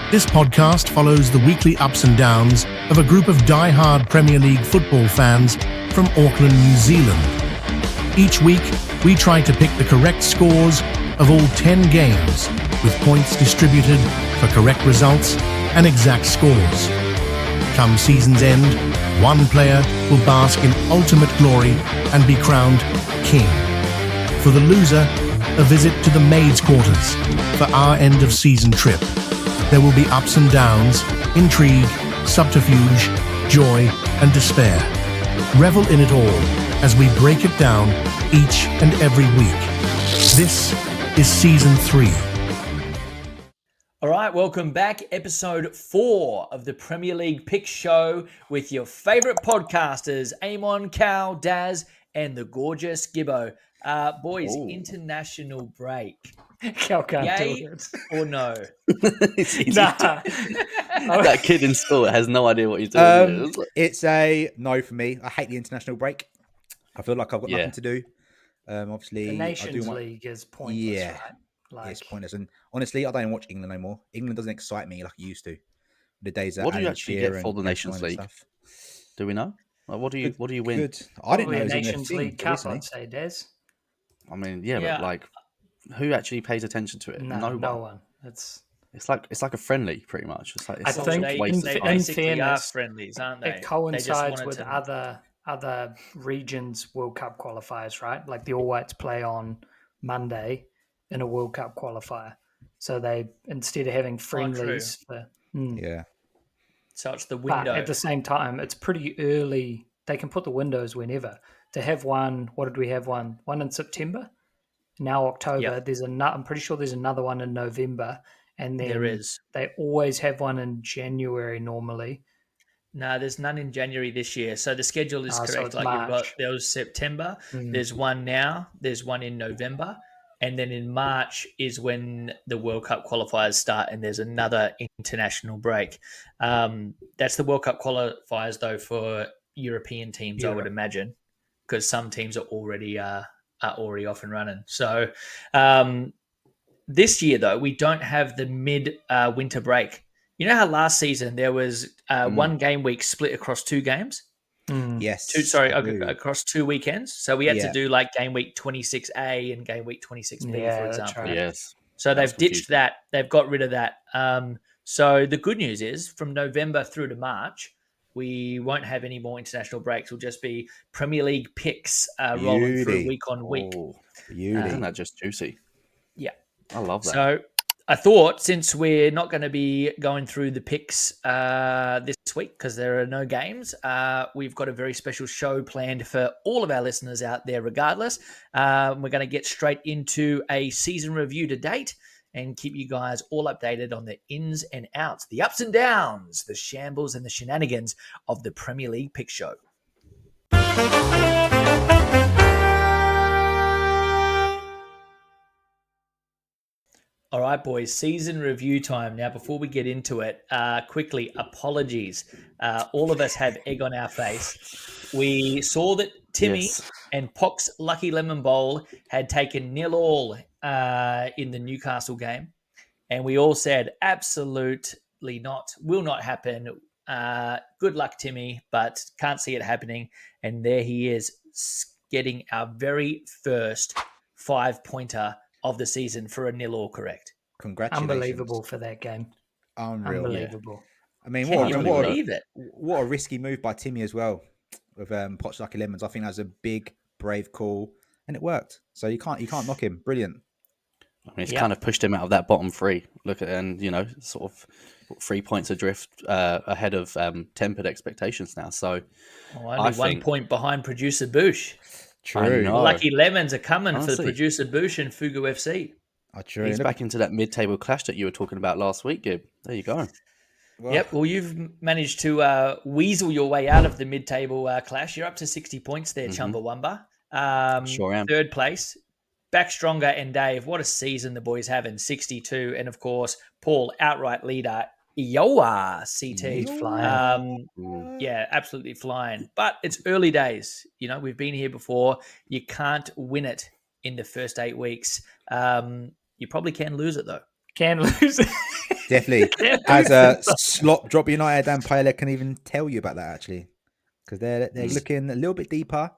This podcast follows the weekly ups and downs of a group of die-hard Premier League football fans from Auckland, New Zealand. Each week, we try to pick the correct scores of all 10 games, with points distributed for correct results and exact scores. Come season's end, one player will bask in ultimate glory and be crowned king. For the loser, a visit to the Maid's quarters for our end-of-season trip. There will be ups and downs, intrigue, subterfuge, joy, and despair. Revel in it all as we break it down each and every week. This is Season 3. All right, welcome back. Episode 4 of the Premier League Pick Show with your favourite podcasters, Amon, Cal, Daz, and the gorgeous Gibbo. Boys, international break. Cal can't Yay do it. or no? That kid in school has no idea what he's doing. It's a no for me. I hate the international break. I feel like I've got nothing to do. Obviously, the Nations League is pointless, right? Like, it's pointless. And honestly, I don't watch England no more. England doesn't excite me like it used to. The days that what do you actually get for the Nations League? Stuff. Do we know? Like, what do you win? Good. I didn't know it was Nations in the League Cup, I'd say, Des. I mean, but like, who actually pays attention to it? No one. It's like a friendly, pretty much. It's like I think they in basically are fairness, friendlies, aren't they? it coincides with to... other regions World Cup qualifiers, right? Like the All Whites play on Monday in a World Cup qualifier, so they instead of having friendlies, So it's the window. But at the same time, it's pretty early. They can put the windows whenever. To have one, what did we have? One in September, now October. Yep. I'm pretty sure there's another one in November, and then there is. They always have one in January normally. No, there's none in January this year. So the schedule is correct. So there was September. There's one now. There's one in November. And then in March is when the World Cup qualifiers start, and there's another international break. That's the World Cup qualifiers, though, for European teams, I would imagine, because some teams are already off and running. So this year, though, we don't have the mid-winter break. You know how last season there was one game week split across 2 games? Yes. Across 2 weekends. So we had to do like game week 26A and game week 26B, for example. Right. Yes. So they've ditched that. They've got rid of that. So the good news is from November through to March, we won't have any more international breaks. It'll just be Premier League picks rolling through week on week. Isn't that just juicy? Yeah. I love that. So I thought, since we're not going to be going through the picks this week because there are no games, we've got a very special show planned for all of our listeners out there regardless. We're going to get straight into a season review to date and keep you guys all updated on the ins and outs, the ups and downs, the shambles and the shenanigans of the Premier League Pick Show. All right, boys, season review time. Now, before we get into it, quickly, apologies. All of us have egg on our face. We saw that Timmy and Pock's Lucky Lemon Bowl had taken 0-0 in the Newcastle game. And we all said, absolutely not, will not happen. Good luck, Timmy, but can't see it happening. And there he is, getting our very first 5-pointer of the season for a 0-0 correct. Congratulations. Unbelievable for that game. Unreal. Unbelievable. I mean, what a risky move by Timmy as well with Pot's Lucky Lemons. I think that was a big, brave call, and it worked. So you can't knock him. Brilliant. I mean, it's kind of pushed him out of that bottom 3. Look at, and sort of 3 points adrift ahead of tempered expectations now. So only 1 point behind producer Boosh. True. Lucky Lemons are coming for the producer Boosh and Fugu FC. True. He's back into that mid-table clash that you were talking about last week, Gib. There you go. Well, you've managed to weasel your way out of the mid-table clash. You're up to 60 points there, Chumbawamba. Sure am. 3rd place. Back stronger, and Dave, what a season the boys have in 62. And, of course, Paul, outright leader, Iowa CT. He's flying. Absolutely flying. But it's early days. We've been here before. You can't win it in the first 8 weeks. You probably can lose it, though. Can lose it. Definitely. As a slop drop United and Paella can even tell you about that actually, because they're looking a little bit deeper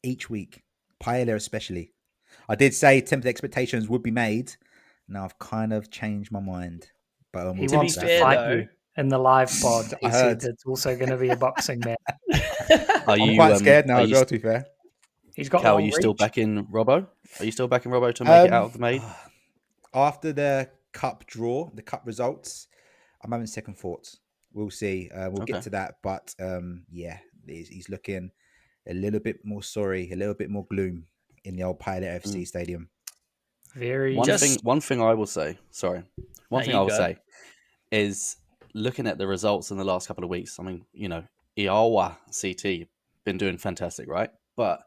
each week. Paella especially. I did say tempered expectations would be made. Now I've kind of changed my mind. But He To be wants to fair, fight though, you in the live pod. He I said heard. it's also going to be a boxing match. Are I'm you quite scared now are as you, well, to be fair. He's got Cal, are long you still reach. backing Robbo? Are you still backing Robbo to make it out of the Maid? After the cup draw, the cup results, I'm having second thoughts. We'll see. We'll get to that. But yeah, he's looking a little bit more sorry, a little bit more gloom in the old Pilot FC stadium. Very One thing I will say, There you go. is looking at the results in the last couple of weeks. I mean, Iowa CT been doing fantastic, right? But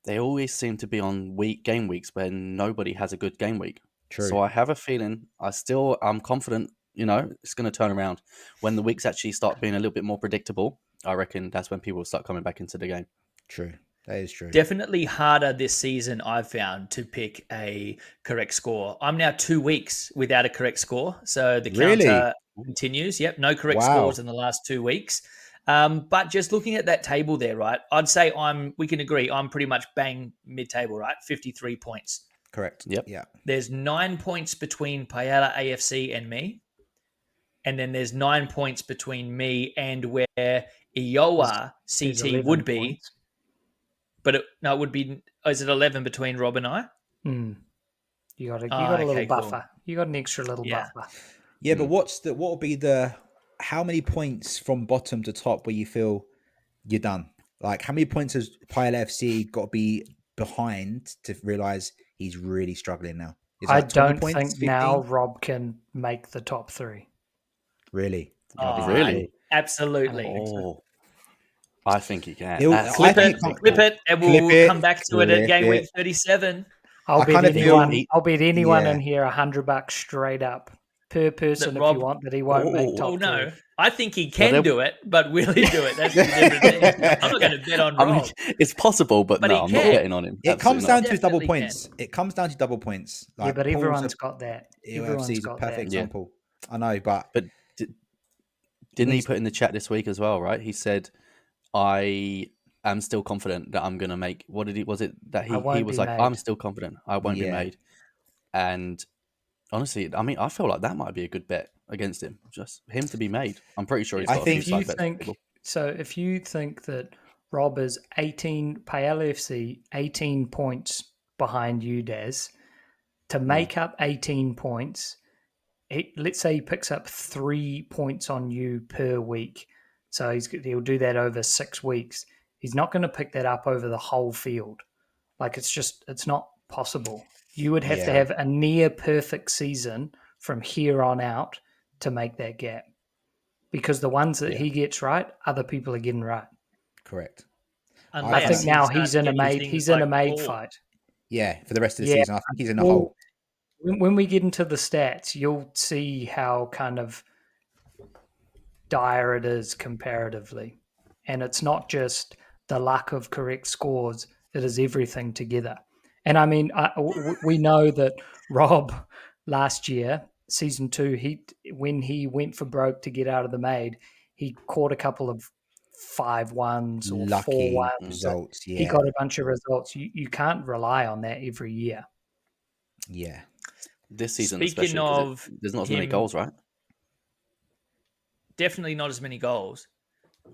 they always seem to be on game weeks when nobody has a good game week. True. So I have a feeling I'm confident, it's going to turn around when the weeks actually start being a little bit more predictable. I reckon that's when people will start coming back into the game. True. That is true. Definitely harder this season, I've found, to pick a correct score. I'm now 2 weeks without a correct score. So the counter continues. Yep, no correct scores in the last 2 weeks. But just looking at that table there, right, I'd say we can agree, I'm pretty much bang mid-table, right? 53 points. Correct. Yep. Yeah. There's 9 points between Paella AFC and me. And then there's 9 points between me and where Iowa CT would be. Points. But it would be. Is it 11 between Rob and I? You got a little buffer. Cool. You got an extra little buffer. Yeah, but what will be how many points from bottom to top where you feel you're done? Like how many points has Pilot FC got to be behind to realize he's really struggling now? I don't think 15? Now Rob can make the top 3. Really? Really? Absolutely. I think he can. Clip it, and we'll come back to it at game week 37. I'll bet anyone in here $100 straight up per person if you want, that he won't make top 3. No, I think he can do it, but will he do it? That's the different thing. I'm not going to bet on Rob. I mean, it's possible, but no, I'm not betting on him. It comes down to his double points. It comes down to double points. Like, yeah, but everyone's got that. Everyone's got a perfect that. example. I know, but didn't he put in the chat this week as well, right? He said, I am still confident that I'm going to make. What did he? Was it that he was like, I'm still confident I won't be made. And honestly, I mean, I feel like that might be a good bet against him. Just him to be made. I'm pretty sure he's got if you think that Rob is 18, Paella FC 18 points behind you, Des, to make up 18 points, let's say he picks up 3 points on you per week. So he'll do that over 6 weeks. He's not going to pick that up over the whole field. Like it's not possible. You would have to have a near perfect season from here on out to make that gap. Because the ones that he gets right, other people are getting right. Correct. Unless I think now he's in a Maid fight. Yeah, for the rest of the season. I think he's in a hole. When we get into the stats, you'll see how kind of dire it is comparatively. And it's not just the lack of correct scores, it is everything together. And I mean, we know that Rob last year, season 2, when he went for broke to get out of the Maid, he caught a couple of 5-1s or lucky 4-1s. results. Yeah. He got a bunch of results. You can't rely on that every year. Yeah. This season, Speaking of, there's not as many goals, right? Definitely not as many goals.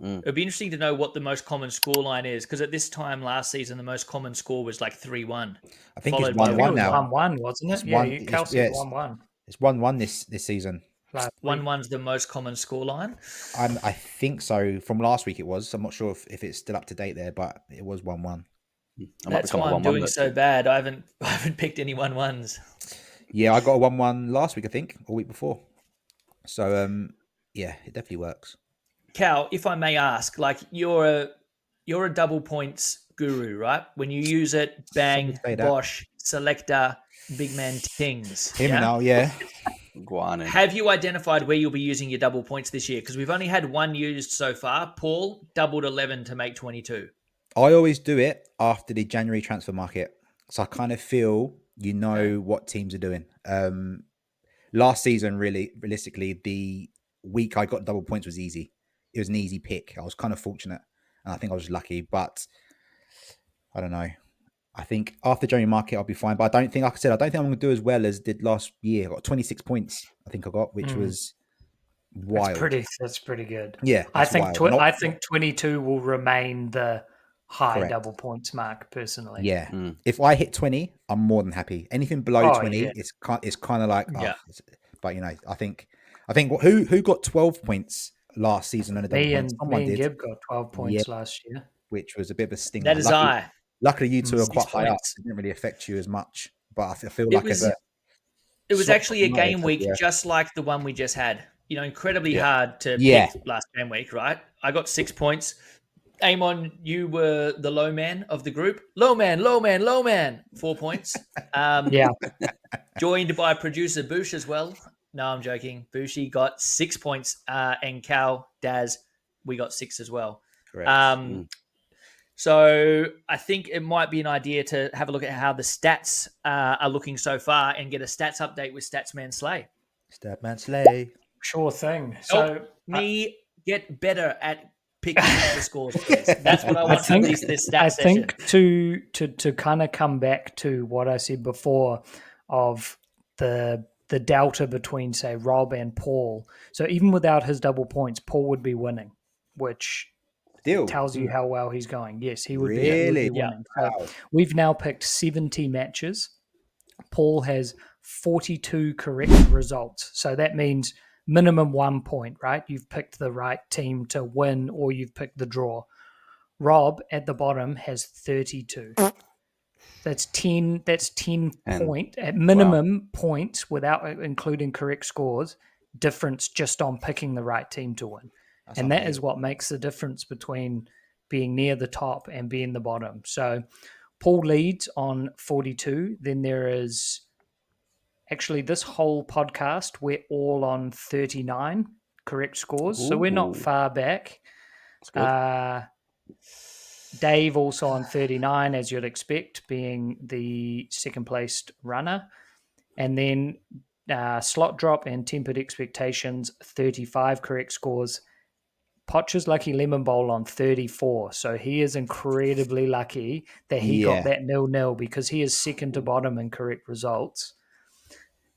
It'd be interesting to know what the most common scoreline is, because at this time last season, the most common score was like 3-1. I think it's 1-1 now. 1-1, wasn't it? Kelsey 1-1. It's 1-1 this season. 1-1's the most common scoreline. I think so. From last week, it was. I'm not sure if it's still up to date there, but it was 1-1. That's why I'm doing so bad. I haven't picked any 1-1s. Yeah, I got a 1-1 last week, I think, or week before. So yeah, it definitely works. Cal, if I may ask, like you're a double points guru, right? When you use it, bang, bosh, selector, big man tings. Hear me now, yeah. Have you identified where you'll be using your double points this year? Because we've only had one used so far. Paul doubled 11 to make 22. I always do it after the January transfer market. So I kind of feel what teams are doing. last season, realistically, the week I got double points was easy. It was an easy pick. I was kind of fortunate, and I think I was lucky. But I don't know. I think after January market, I'll be fine. But I don't think, like I said, I don't think I'm going to do as well as did last year. I got 26 points. I think I got, which was wild. That's pretty good. Yeah, I think wild. I think 22 will remain the high Correct. double points mark personally. Yeah, if I hit 20, I'm more than happy. Anything below 20, it's kind of like, but I think who got 12 points last season on a double point? Me and Gib got 12 points last year, which was a bit of a stinger. That is Luckily, you two are quite high up. It didn't really affect you as much. But I feel like it was actually a game week just like the one we just had. Incredibly hard to pick last game week, right? I got 6 points. Amon, you were the low man of the group. Low man. 4 points. Joined by producer Boosh as well. No, I'm joking. Booshy got 6 points. And Cal, Daz, we got 6 as well. Correct. So I think it might be an idea to have a look at how the stats are looking so far and get a stats update with Statsman Slay. Statman Slay. Sure thing. So me get better at picking the scores, please. That's what I want from this stats session. I think to kind of come back to what I said before of the delta between, say, Rob and Paul. So even without his double points, Paul would be winning, which tells you how well he's going. Yes, he would be winning. So we've now picked 70 matches. Paul has 42 correct results. So that means minimum 1 point, right? You've picked the right team to win or you've picked the draw. Rob at the bottom has 32. That's 10 point at minimum points without including correct scores difference just on picking the right team to win. And that is what makes the difference between being near the top and being the bottom. So Paul leads on 42. Then there is actually this whole podcast, we're all on 39 correct scores. So we're not far back. Dave also on 39, as you'd expect, being the second placed runner. And then Slot Drop and Tempered Expectations, 35 correct scores. Potch's Lucky Lemon Bowl on 34. So he is incredibly lucky that he got that 0-0 because he is second to bottom in correct results.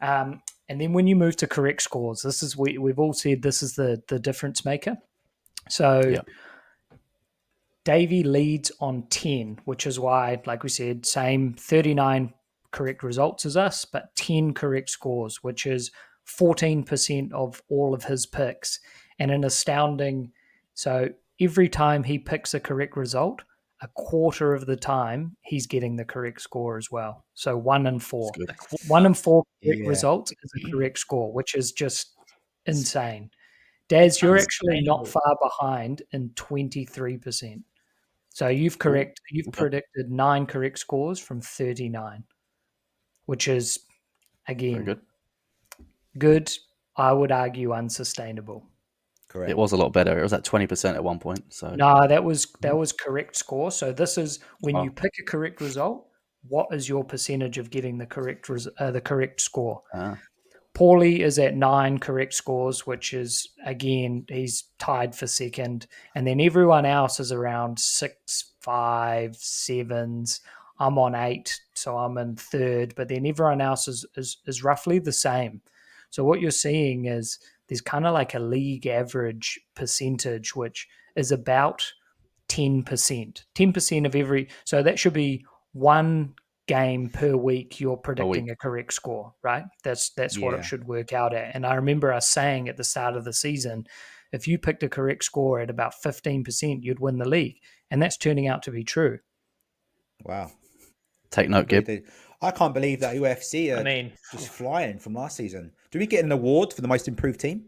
And then when you move to correct scores, this is we've all said this is the difference maker. So Davey leads on 10, which is why, like we said, same 39 correct results as us, but 10 correct scores, which is 14% of all of his picks. And an astounding... So every time he picks a correct result, a quarter of the time he's getting the correct score as well. So 1 in 4. 1 in 4 correct results is a correct score, which is just insane. Daz, you're actually not far behind in 23%. So you've predicted 9 correct scores from 39, which is, again, good. I would argue unsustainable. Correct. It was a lot better. It was at 20% at one point. So no, that was correct score. So this is when you pick a correct result. What is your percentage of getting the correct score? Paulie is at 9 correct scores, which is, again, he's tied for second. And then everyone else is around 6, 5, 7s. I'm on 8, so I'm in third. But then everyone else is roughly the same. So what you're seeing is there's kind of like a league average percentage, which is about 10%. 10% of every... So that should be 1 game per week you're predicting a correct score, right? That's what it should work out at. And I remember us saying at the start of the season, if you picked a correct score at about 15%, you'd win the league. And that's turning out to be true. Wow. Take note, Gib. I can't believe that UFC are just flying from last season. Do we get an award for the most improved team?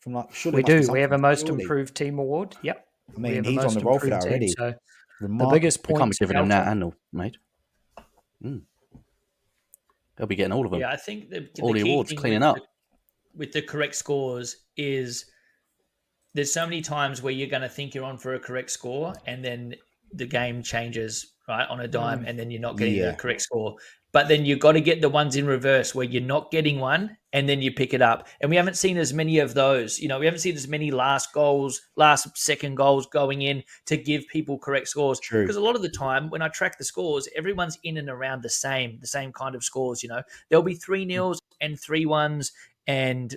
We do. We have a most improved team award. Yep. I mean, he's on the roll for that already. So the biggest point. We can't be giving him that and Maid. They'll be getting all of them. Yeah, I think all the awards, cleaning up. With the correct scores is there's so many times where you're going to think you're on for a correct score and then the game changes, right, on a dime and then you're not getting the correct score. But then you've got to get the ones in reverse where you're not getting one and then you pick it up. And we haven't seen as many of those. We haven't seen as many last second goals going in to give people correct scores. True. Because a lot of the time when I track the scores, everyone's in and around the same kind of scores. There'll be 3-0s and 3-1s and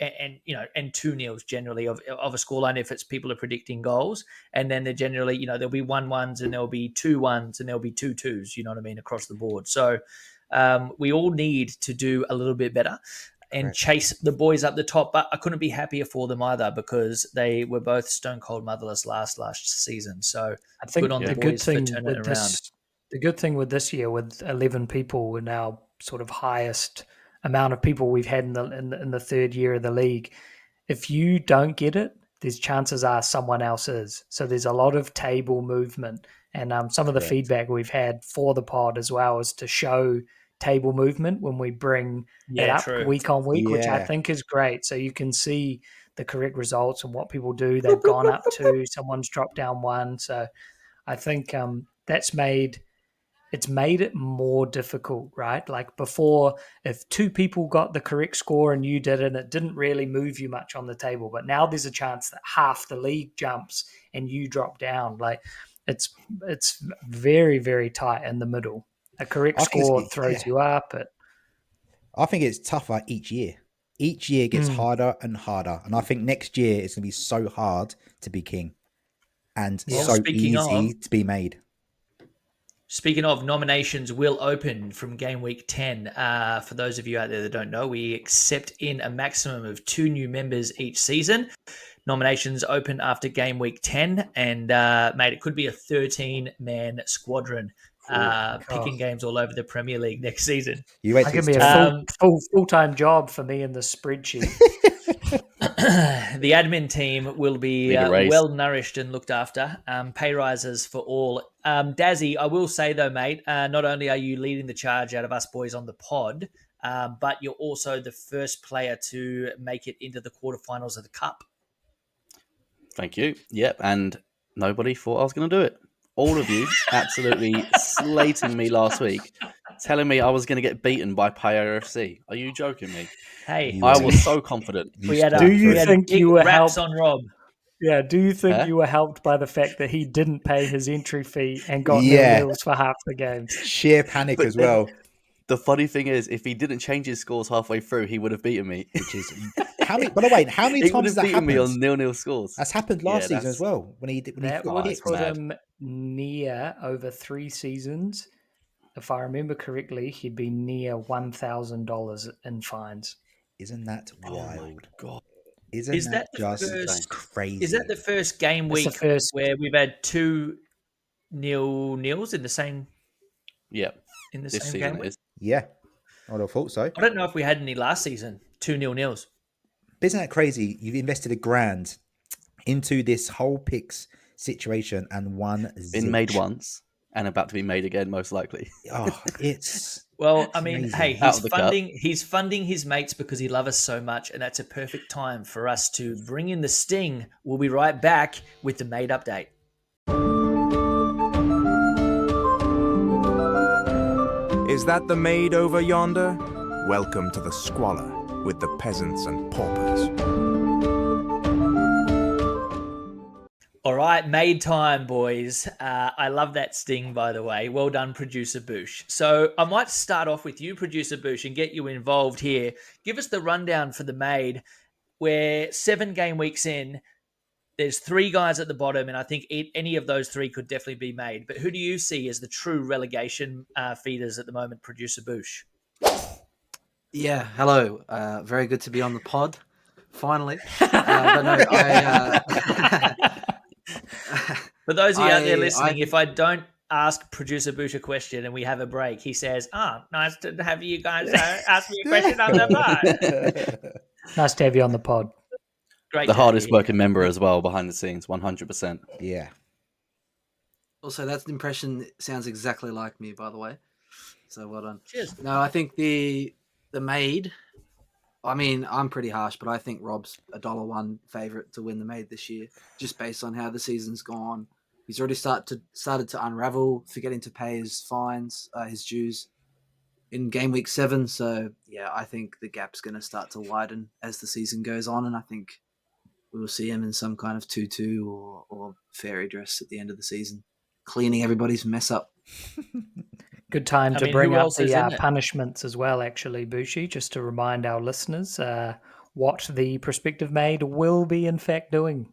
2-0s generally of a scoreline if it's people are predicting goals, and then they're generally there'll be 1-1s and there'll be 2-1s and there'll be 2-2s. You know what I mean, across the board. So we all need to do a little bit better and chase the boys up the top. But I couldn't be happier for them either because they were both stone cold motherless last season. So I think good on the boys for turning it around. The good thing with this year, with 11 people, we're now sort of highest amount of people we've had in the third year of the league. If you don't get it, there's chances are someone else is. So there's a lot of table movement, and some of the feedback we've had for the pod as well is to show table movement when we bring it up week on week, which I think is great. So you can see the correct results and what people do. They've gone up 2, someone's dropped down 1. So I think that's made it more difficult, right? Like before, if 2 people got the correct score and you didn't, it didn't really move you much on the table. But now there's a chance that half the league jumps and you drop down. Like it's very, very tight in the middle. A correct score throws you up. I think it's tougher each year. Each year gets harder and harder. And I think next year it's going to be so hard to be king and so easy to be made. Speaking of, nominations will open from Gameweek 10. For those of you out there that don't know, we accept in a maximum of 2 new members each season. Nominations open after Gameweek 10, and mate, it could be a 13-man squadron picking games all over the Premier League next season. You wait. It's going to be a full-time job for me in the spreadsheet. The admin team will be well nourished and looked after. Pay rises for all. Dazzy, I will say though, mate, not only are you leading the charge out of us boys on the pod, but you're also the first player to make it into the quarterfinals of the Cup. Thank you. Yep, and nobody thought I was going to do it. All of you absolutely slating me last week, telling me I was going to get beaten by Payo FC. Are you joking me? Hey, I was so confident. Do you think you were helped on Rob? Yeah. Do you think you were helped by the fact that he didn't pay his entry fee and got nil-nils for half the games? Sheer panic as well. The funny thing is, if he didn't change his scores halfway through, he would have beaten me. Which is how many times has that happened? Me on 0-0 scores. That's happened last season as well. When he would put him near over 3 seasons. If I remember correctly, he'd be near $1,000 in fines. Isn't that wild? Oh God. Isn't that just crazy? Is that the first game week where we've had 2 nil-nils in the same? Yeah. In the same game week? Yeah. I would have thought so. I don't know if we had any last season. 2 nil-nils. Isn't that crazy? You've invested $1,000 into this whole picks situation and one been made once and about to be made again, most likely. Oh, it's well, I mean, hey, he's funding his mates because he loves us so much, and that's a perfect time for us to bring in the sting. We'll be right back with the Maid update. Is that the Maid over yonder? Welcome to the squalor with the peasants and paupers. All right, Maid time, boys. I love that sting, by the way. Well done, Producer Boosh. So I might start off with you, Producer Boosh, and get you involved here. Give us the rundown for the Maid. We're 7 game weeks in. There's 3 guys at the bottom, and I think any of those 3 could definitely be made. But who do you see as the true relegation feeders at the moment, Producer Boosh? Yeah, hello. Very good to be on the pod, finally. But no, For those of you out there listening, if I don't ask Producer Boosh a question and we have a break, he says, nice to have you guys ask me a question on the pod. Nice to have you on the pod. Great. The hardest working member as well, behind the scenes, 100%. Yeah. Also, that impression sounds exactly like me, by the way. So well done. Cheers. No, I think the Maid, I mean, I'm pretty harsh, but I think Rob's $1 favourite to win the Maid this year, just based on how the season's gone. He's already started to unravel, forgetting to pay his fines, his dues. in game week 7. So yeah, I think the gap's going to start to widen as the season goes on, and I think we will see him in some kind of tutu or fairy dress at the end of the season, cleaning everybody's mess up. Good time I to mean, bring who up else is the in it? punishments as well, actually, Bushi, just to remind our listeners what the prospective maid will be in fact doing.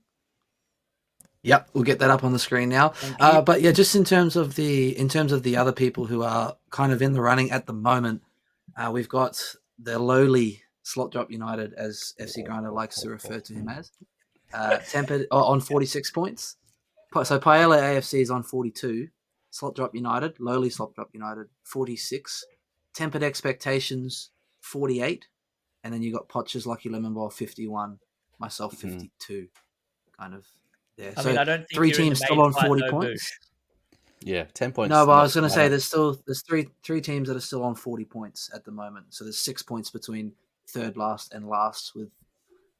Yep, we'll get that up on the screen now. But yeah, just in terms of the other people who are kind of in the running at the moment, we've got the lowly Slot Drop United, as FC Grinder likes to refer to him as, tempered on 46 points. So Paella AFC is on 42. Slot Drop United, lowly Slot Drop United, 46. Tempered Expectations, 48. And then you got Potch's Lucky Lemon Ball, 51. Myself, 52. Kind of there. I mean, I don't think 3 you're in teams the still maid on fight, 40 though, points. Boosh. Yeah, 10 points. No, but I was going to say there's three teams that are still on 40 points at the moment. So there's 6 points between third last and last with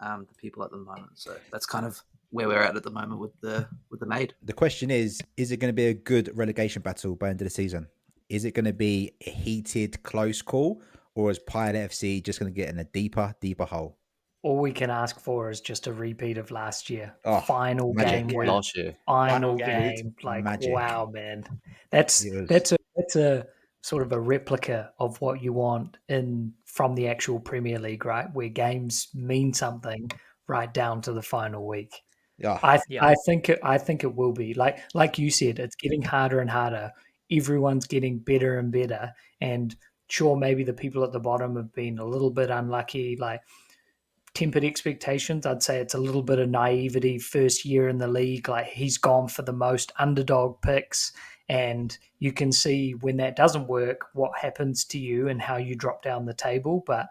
the people at the moment. So that's kind of where we're at the moment with the Maid. The question is it going to be a good relegation battle by the end of the season? Is it going to be a heated, close call, or is Pirate FC just going to get in a deeper hole? All we can ask for is just a repeat of last year. Oh, Final magic. game week. Last year. Final game. game. Like, Magic. wow, man. That's a sort of a replica of what you want from the actual Premier League, right? Where games mean something right down to the final week. Yeah. I think it will be. Like you said, it's getting harder and harder. Everyone's getting better and better. And sure, maybe the people at the bottom have been a little bit unlucky, like tempered expectations. I'd say it's a little bit of naivety first year in the league. Like, he's gone for the most underdog picks, and you can see when that doesn't work, what happens to you and how you drop down the table. But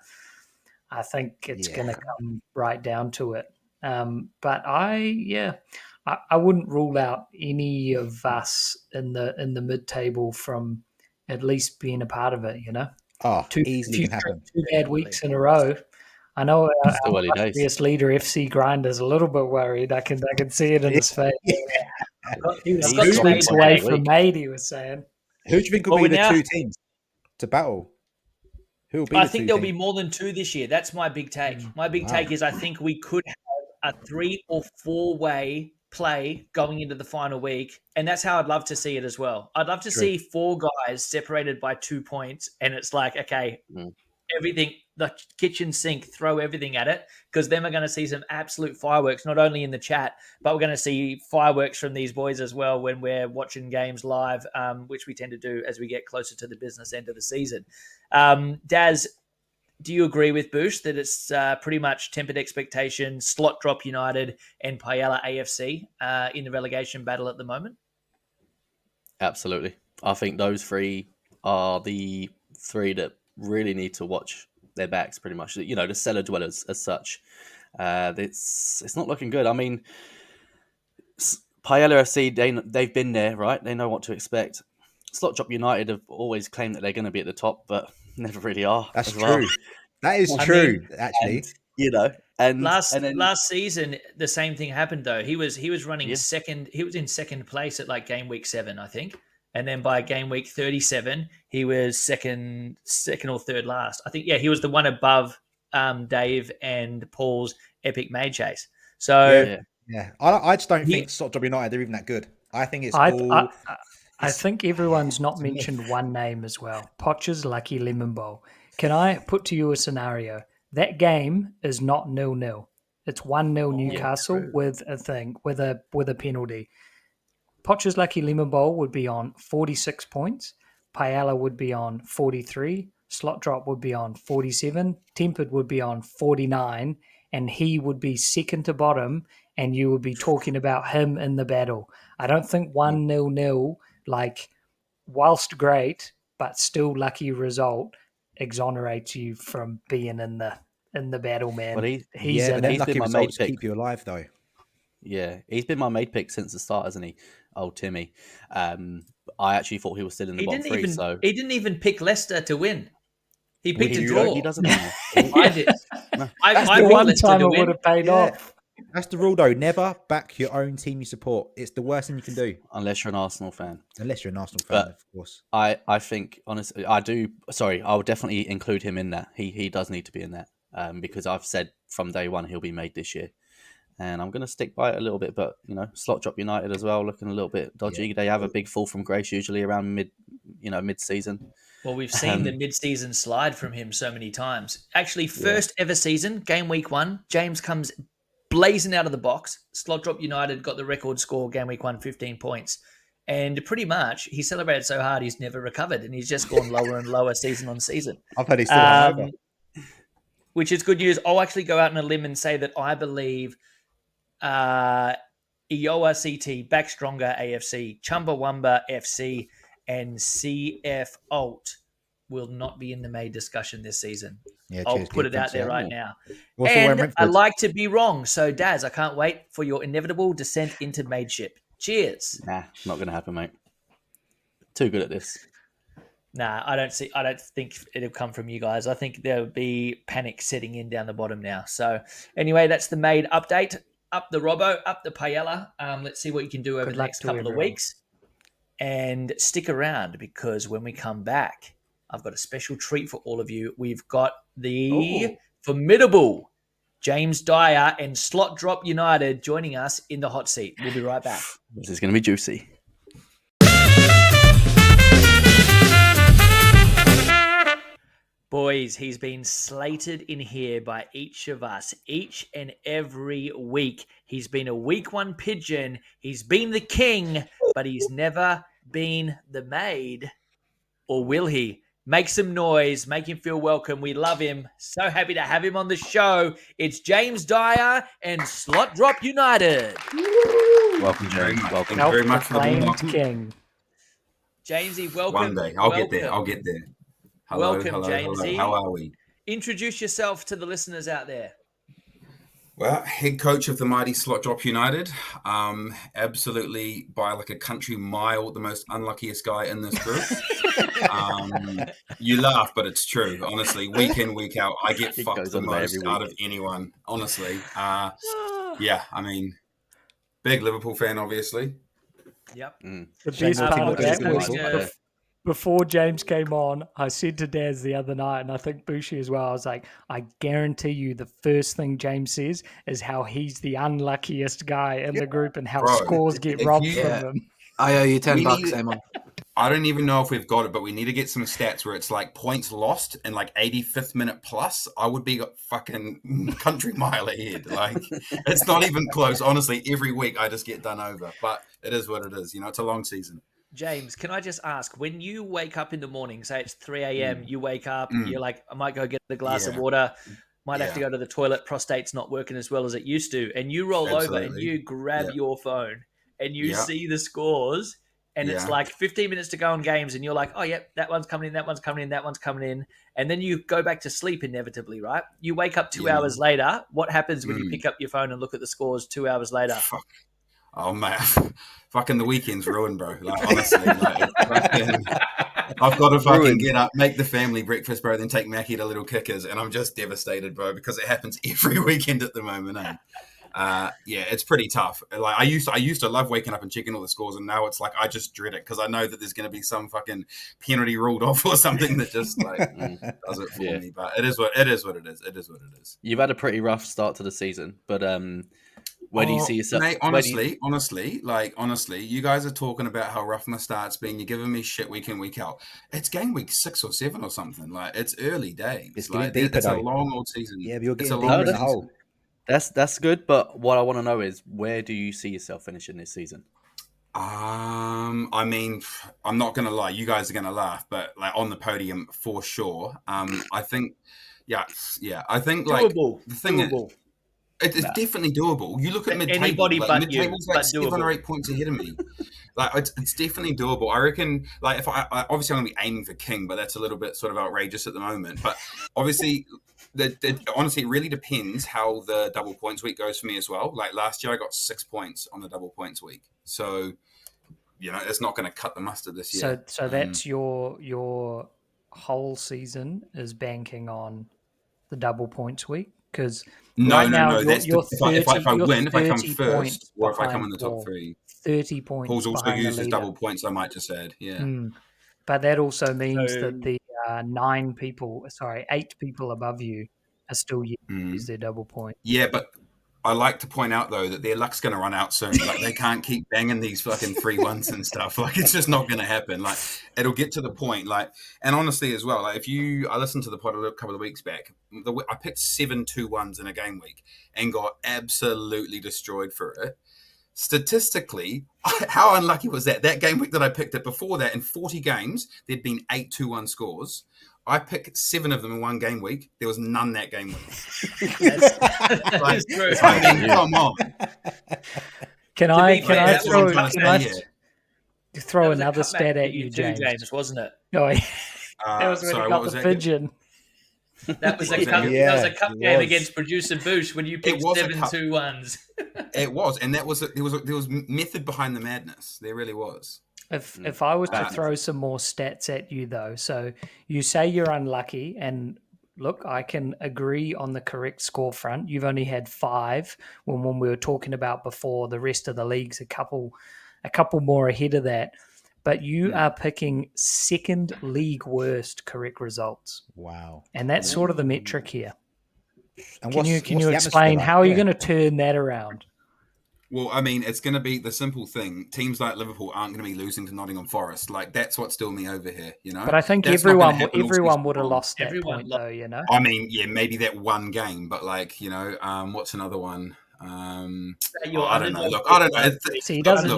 I think it's going to come right down to it. But I wouldn't rule out any of us in the mid-table from at least being a part of it, you know? Easily can happen. 2 bad weeks in a row. I know our illustrious leader, FC Grinder's a little bit worried. I can see it in his face. He was 6 weeks away from Maid, he was saying. Who do you think will be the 2 teams to battle? Who will be I think there'll be more than 2 this year. That's my big take. My big take is I think we could have a 3 or 4 way play going into the final week, and that's how I'd love to see it as well. I'd love to see 4 guys separated by 2 points, and it's like, okay, everything, the kitchen sink, throw everything at it, because then we're going to see some absolute fireworks, not only in the chat, but we're going to see fireworks from these boys as well when we're watching games live, which we tend to do as we get closer to the business end of the season. Daz, do you agree with Boosh that it's pretty much tempered expectation, Slot Drop United, and Paella AFC in the relegation battle at the moment? Absolutely. I think those 3 are the 3 that really need to watch their backs, pretty much. You know, the cellar dwellers as such. It's not looking good. I mean, Paella FC, they've been there, right? They know what to expect. Slot Drop United have always claimed that they're going to be at the top, but never really are. That's true. That is true, actually. And, you know, and last season the same thing happened though. He was running second. He was in second place at like game week 7, I think, and then by game week 37, he was second or third last. I think. Yeah, he was the one above Dave and Paul's epic maid chase. So yeah. I just don't think Slot Drop United are even that good. I think it's I think everyone's not mentioned one name as well. Potch's Lucky Lemon Bowl. Can I put to you a scenario? That game is not 0-0. It's 1-0 Newcastle with a penalty. Potch's Lucky Lemon Bowl would be on 46 points. Paella would be on 43. Slot Drop would be on 47. Tempered would be on 49. And he would be second to bottom, and you would be talking about him in the battle. I don't think 1-0, like, whilst great, but still lucky result, exonerates you from being in the battle, man. But he's lucky results keep you alive, though. Yeah, he's been my maid pick since the start, hasn't he? Old Timmy. I actually thought he was still in the bottom 3. So he didn't even pick Leicester to win. He picked a draw. He doesn't know. I did. I one time it would have paid off. That's the rule, though. Never back your own team you support. It's the worst thing you can do. Unless you're an Arsenal fan. Unless you're an Arsenal fan, of course. I think, honestly, I do. Sorry, I'll definitely include him in that. He does need to be in that because I've said from day one he'll be made this year. And I'm going to stick by it a little bit. But, Slot Drop United as well, looking a little bit dodgy. Yeah. They have a big fall from grace usually around mid-season. Well, we've seen the mid-season slide from him so many times. Actually, first ever season, game week 1, James comes blazing out of the box. Slot Drop United got the record score, game week 1, 15 points. And pretty much, he celebrated so hard he's never recovered, and he's just gone lower and lower season on season. I've heard he's still hungover. Which is good news. I'll actually go out on a limb and say that I believe Iowa CT, Back Stronger AFC, Chumbawamba FC, and CF Alt will not be in the Maid discussion this season. Yeah, I'll put it out there right now. Also, and I like to be wrong. So, Daz, I can't wait for your inevitable descent into Maidship. Cheers. Nah, not going to happen, mate. Too good at this. Nah, I don't think it'll come from you guys. I think there'll be panic setting in down the bottom now. So, anyway, that's the Maid update. Up the Robbo, up the Paella. Let's see what you can do over the next couple of weeks. And stick around because when we come back, I've got a special treat for all of you. We've got the formidable James Dyer and Slot Drop United joining us in the hot seat. We'll be right back. This is going to be juicy. Boys, he's been slated in here by each of us, each and every week. He's been a week 1 Pigeon. He's been the king, but he's never been the maid. Or will he? Make some noise. Make him feel welcome. We love him. So happy to have him on the show. It's James Dyer and Slot Drop United. Welcome, James. Welcome. Thank you very much for the welcome. King. Jamesy, welcome. One day. I'll get there. Hello, welcome, Jamesy. Hello. How are we? Introduce yourself to the listeners out there. Well, head coach of the mighty Slot Drop United. Absolutely, by like a country mile, the most unluckiest guy in this group. You laugh, but it's true. Honestly, week in, week out, I get fucked the most out of anyone. Honestly. Yeah, I mean, big Liverpool fan, obviously. Yep. The best part of that was before James came on, I said to Daz the other night, and I think Bushi as well, I was like, I guarantee you the first thing James says is how he's the unluckiest guy in the group and how scores get robbed from him. I owe you $10, Amon. I don't even know if we've got it, but we need to get some stats where it's like points lost in like 85th minute plus. I would be fucking country mile ahead. Like, it's not even close. Honestly, every week I just get done over, but it is what it is. It's a long season. James, can I just ask, when you wake up in the morning, say it's 3 a.m., you wake up, you're like, I might go get a glass of water, might have to go to the toilet, prostate's not working as well as it used to, and you roll over and you grab your phone and you see the scores, and it's like 15 minutes to go on games, and you're like, oh, yep, that one's coming in, that one's coming in, that one's coming in, and then you go back to sleep inevitably, right? You wake up 2 hours later. What happens when you pick up your phone and look at the scores 2 hours later? Fuck. Oh, man. Fucking the weekend's ruined, bro. Like, honestly. I've got to fucking get up, make the family breakfast, bro, then take Mackie to Little Kickers, and I'm just devastated, bro, because it happens every weekend at the moment, it's pretty tough. Like, I used to love waking up and checking all the scores, and now it's like I just dread it because I know that there's going to be some fucking penalty ruled off or something that just like does it for me. But it is what it is. It is what it is. You've had a pretty rough start to the season, but where do you see yourself? Mate, honestly, you guys are talking about how rough my start's been. You're giving me shit week in, week out. It's game week 6 or 7 or something. Like, it's early days. It's it's a long old season. Yeah, but you're getting deeper in the hole. That's good, but what I want to know is, where do you see yourself finishing this season? I mean, I'm not gonna lie, you guys are gonna laugh, but like on the podium for sure. I think, I think like doable. The thing is, it's definitely doable. You look at mid-table, anybody but mid-table's you, like but 7 doable. or 8 points ahead of me. Like, it's definitely doable. I reckon, like, if I obviously I'm gonna be aiming for king, but that's a little bit sort of outrageous at the moment. But obviously, honestly, it really depends how the double points week goes for me as well. Like last year, I got 6 points on the double points week, so it's not going to cut the mustard this year. So that's your whole season is banking on the double points week. Because No, right no, now no. you're 30, if I you're win, if I come 30 first, points or if I come behind in the top Paul. 3. 30 points Paul's also behind the used his leader. double points, I might just add. Yeah. But that also means So- that the 8 people above you are still use their double point. Yeah, but I like to point out though that their luck's going to run out soon. Like they can't keep banging these fucking 3-1s and stuff. Like it's just not going to happen. Like it'll get to the point. Like, and honestly as well, like I listened to the pod a couple of weeks back. I picked 7 2-1s in a game week and got absolutely destroyed for it. Statistically, how unlucky was that? That game week that I picked it, before that, in 40 games, there'd been 8 2-1 scores. I picked 7 of them in one game week. There was none that game week. Come on. Can I throw another stat at you, James? James? Wasn't it? Oh, yeah. That was when he got the pigeon. That was a cup game against producer Boosh when you picked 7 2-1s. It was, and there was method behind the madness. There really was. If I was to throw some more stats at you though, so you say you're unlucky, and look, I can agree on the correct score front. You've only had 5 when we were talking about before. The rest of the league's a couple more ahead of that. But you are picking second league worst correct results. Wow. And that's sort of the metric here. And can you explain how are you going to turn that around? Well, I mean, it's going to be the simple thing. Teams like Liverpool aren't going to be losing to Nottingham Forest. Like, that's what's doing me over here, you know? But I think that's everyone would have lost that point, though, you know? I mean, yeah, maybe that one game, but like, you know, what's another one? I don't know. Look, I don't know. See, he doesn't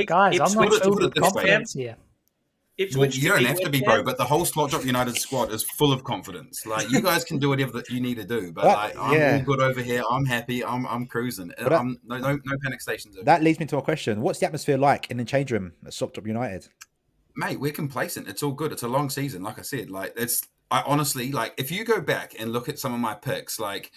guys, I'm not filled with confidence here. Well, you don't have to be, bro, but the whole Slot Drop United squad is full of confidence. Like, you guys can do whatever that you need to do, but like, I'm all good over here. I'm happy. I'm cruising. No panic stations. That leads me to a question. What's the atmosphere like in the change room at Slot Drop United? Mate, we're complacent. It's all good. It's a long season. Like I said, like I honestly, like, if you go back and look at some of my picks, like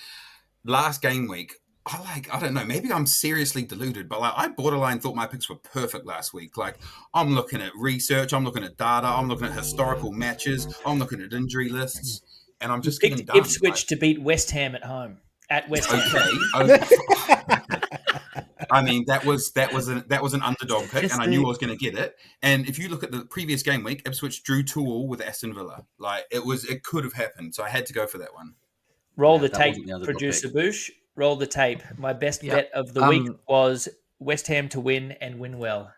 last game week, I don't know, maybe I'm seriously deluded, but like I borderline thought my picks were perfect last week. Like I'm looking at research, I'm looking at data, I'm looking at historical matches, I'm looking at injury lists, and I'm just getting done. Ipswich to beat West Ham at home. At West Ham. Okay. I mean, that was an underdog pick, and I knew I was going to get it. And if you look at the previous game week, Ipswich drew 2-2 with Aston Villa. Like it could have happened, so I had to go for that one. Roll the tape, producer Boosh. Roll the tape. My best bet of the week was West Ham to win and win well.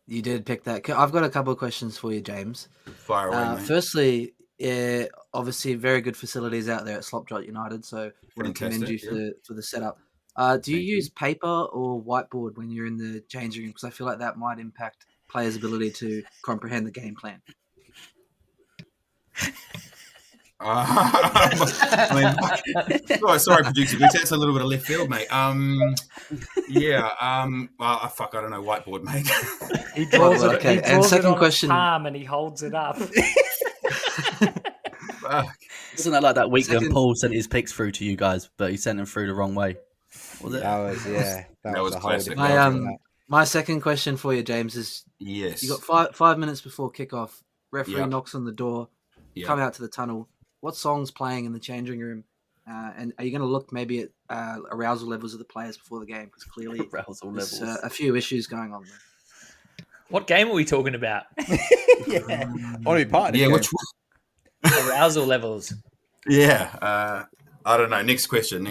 You did pick that. I've got a couple of questions for you, James. Fire away, mate. Firstly, obviously very good facilities out there at Slop Drop United, so I want to commend you for the setup. Do you use paper or whiteboard when you're in the changing room? Because I feel like that might impact players' ability to comprehend the game plan. Sorry, producer. That's a little bit of left field, mate. I don't know, whiteboard, mate. He draws it. Okay. He draws and second it on question, his palm and he holds it up. Isn't that like that week when Paul sent his picks through to you guys, but he sent them through the wrong way? Was it? That was classic. My second question for you, James, is yes. You got 5 minutes before kickoff. Referee knocks on the door. Come out to the tunnel. What song's playing in the changing room? And are you going to look maybe at arousal levels of the players before the game? Because clearly there's a few issues going on there. What game are we talking about? I want to be part of it. Yeah, which one? Arousal levels. Yeah. I don't know. Next question.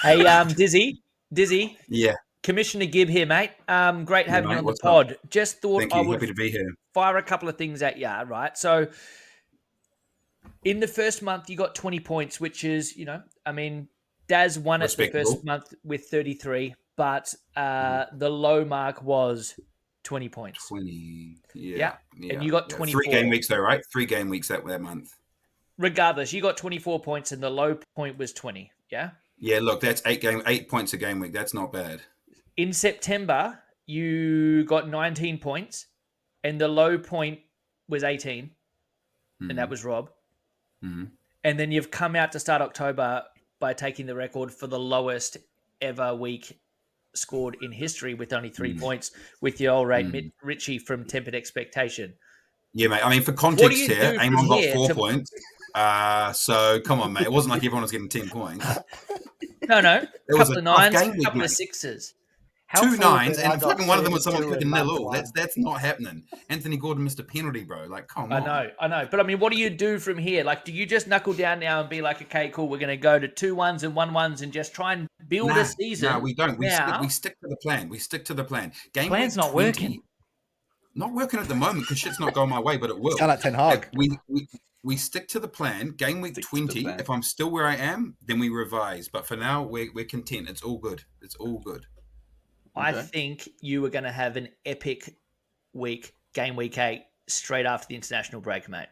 Hey, Dizzy. Yeah. Commissioner Gibb here, mate. Great having you on the pod. Up? Just thought Thank you. Happy to be here. Fire a couple of things at you, right? So in the first month, you got 20 points, which is, Daz won it the first month with 33, but the low mark was 20 points. 20, yeah. And you got 24. 3 game weeks though, right? 3 game weeks that month. Regardless, you got 24 points and the low point was 20, yeah? Yeah, look, that's 8 points a game week. That's not bad. In September, you got 19 points and the low point was 18, and that was Rob. Mm-hmm. And then you've come out to start October by taking the record for the lowest ever week scored in history with only 3 points with your old rate Richie from Tempered Expectation. Yeah, mate. I mean, for context here, Amon got 4 points. So come on, mate. It wasn't like everyone was getting 10 points. No. It was Couple a of tough nines, game week, couple mate. of sixes. Two nines, I and got fucking one of them was someone 32 flicking in nil month all. one. That's not happening. Anthony Gordon missed a penalty, bro. Like, come on. I know. But I mean, what do you do from here? Like, do you just knuckle down now and be like, okay, cool, we're going to go to 2-1s and 1-1s and just try and build a season? No, we don't. We now. stick to the plan. We stick to the plan. Game Plan's week not 20, working. Not working at the moment because shit's not going my way, but it will. Sound like Ten Hag. We stick to the plan. Game week 20. If I'm still where I am, then we revise. But for now, we're content. It's all good. It's all good. I think you are going to have an epic week, game week 8, straight after the international break, mate.